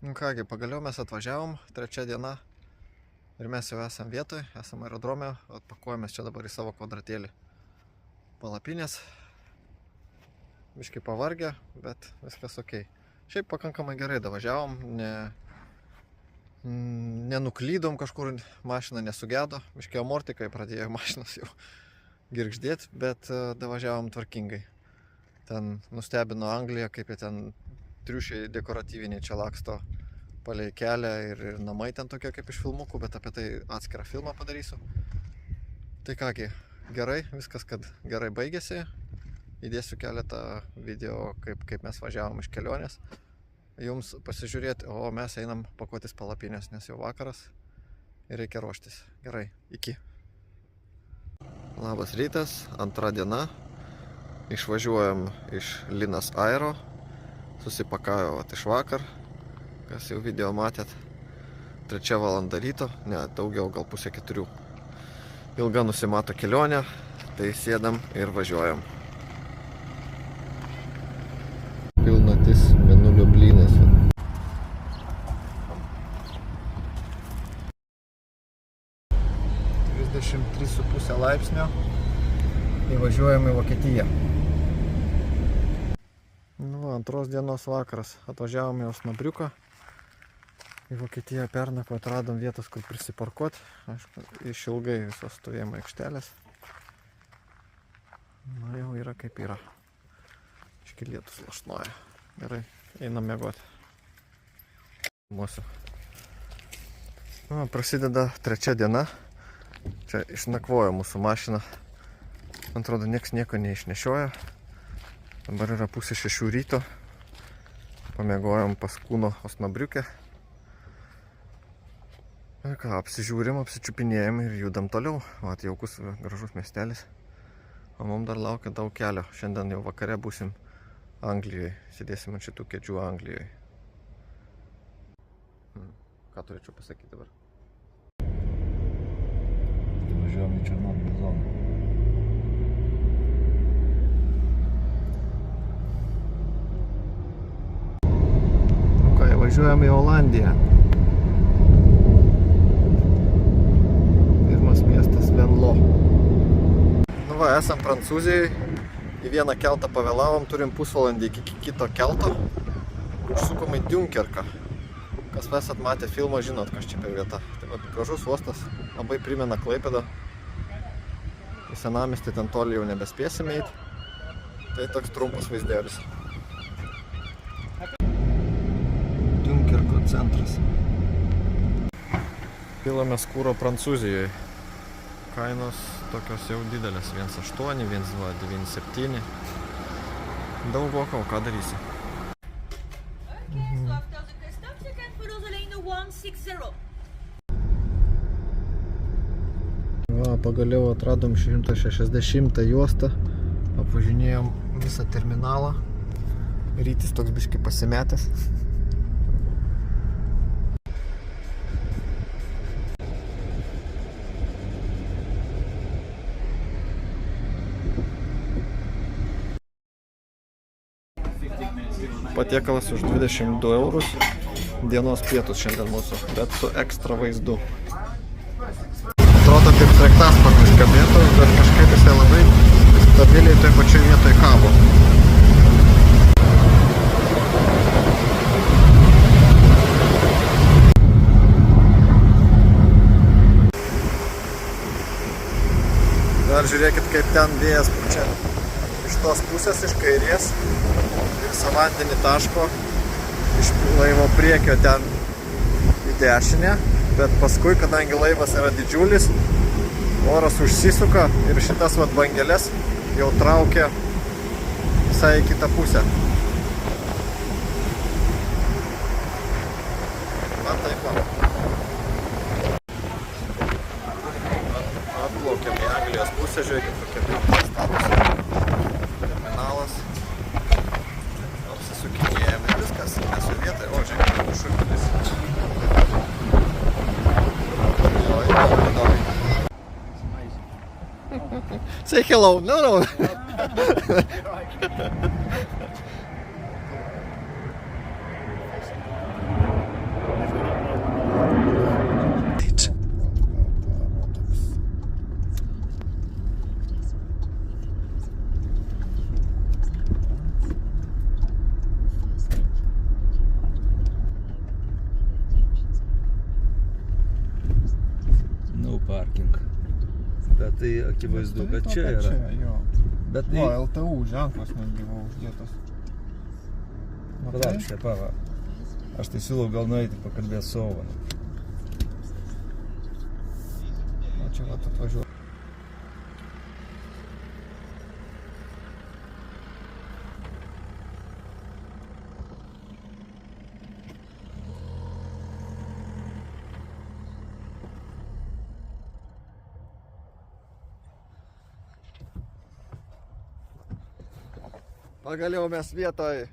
Nu kągi, pagaliau mes atvažiavom, 3 diena ir mes jau esam vietoj, esam aerodrome, atpakuojamės čia dabar į savo kvadratėlį palapinės. Biškai pavargę, bet viskas ok. Šiaip pakankamai gerai davažiavom, nenuklydom kažkur, mašina nesugedo, biškai amortikai pradėjo mašinas jau girgždėti, bet davažiavom tvarkingai. Ten nustebino Angliją, kaip jie ten triušiai dekoratyviniai čia laksto palei kelią ir namai ten tokie kaip iš filmukų, bet apie tai atskirą filmą padarysiu. Tai kągi, gerai, viskas kad gerai baigėsi. Įdėsiu keletą video, kaip mes važiavom iš kelionės. Jums pasižiūrėti, o mes einam pakuotis palapinės, nes jau vakaras ir reikia ruoštis. Gerai, iki. Labas rytas, antra diena. Išvažiuojam iš Linas Aero. Susipakavau iš vakar, kas jau video matėt. 3 valanda ryto, ne, daugiau, gal pusė 4. Ilga nusimato kelionė, tai sėdam ir važiuojam. Pilnatis mėnulio blynės. (33,5 laipsnio) įvažiuojam į Vokietiją. Antros dienos vakaras. Atvažiavom į Osnabriuką. Į Vokietiją pernakvot, atradom vietos, kur prisiparkuot. Aišku, išilgai visos stovėjimo aikštelės. Na, jau yra kaip yra. Iški lietus lašnoja. Gerai, einam miegoti. Mūsų. Prasideda 3 diena. Čia išnakvojo mūsų mašina. Man atrodo, nieks nieko neišnešioja. Dabar yra 5:30 ryto. Pamiegojom pas Kūno Osnabriuke. Ir ką, apsižiūrim, apsičiupinėjom ir judam toliau. Vat jaukus, gražus miestelis. O mums dar laukia daug kelio. Šiandien jau vakare būsim Anglijoje. Sėdėsim ant šitų kėdžių Anglijoje. Ką turėčiau pasakyti dabar? Važiuojam į Černobylio zoną. Važiuojam į Olandiją. Pirmas miestas Venlo. Nu va, esam Prancūzijai. Į vieną keltą pavėlavom, turim pusvalandį iki kito kelto. Užsukom į Dunkerką. Kas esat matę filmą, žinot, kas čia per vieta. Tai va, gražus uostas, labai primena Klaipėdą. Į senamiestį ten toli jau nebespėsime eiti. Tai toks trumpas vaizdelis. Dunkerko centras. Pilamės kūro Prancūzijoje. Kainos tokios jau didelės. 1,8, 1,2, 9,7. Daug vokau, ką darysi? Va, pagaliau atradom 160 juostą. Apvažinėjom visą terminalą. Rytis toks biškai pasimetęs. Patiekalas už 22 eurus. Dienos pietus šiandien mūsų, bet su ekstra vaizdu. Atrodo kaip sraigtasparnis kabėtų, bet kažkaip jisai labai stabiliai toj pačioj vietoj kabo. Dar žiūrėkit, kaip ten vėjas pučia. Iš tos pusės, iš kairės. Visą vandenį taško iš laivo priekio ten į dešinę, bet paskui, kadangi laivas yra didžiulis, oras užsisuka ir šitas vat bangelės jau traukia visai į kitą pusę. Va taip va. Atplaukiam į Anglijos pusę, žiūrėkit, kokia vilkas statosi. Terminalas. Apsisukinėjame ir viskas, mes su vietai, o žiūrėkit, šurkinis. Say hello, no. tai akivaizdu, kad čia yra. Jo. Bet O, LTU ženklas netgi buvo uždėtas. Palauk, Stepa, va. Aš tai siūlau gal nueiti pakalbėti su Ovanu. O čia va atvažiuoju. Pagaliau mes vietoj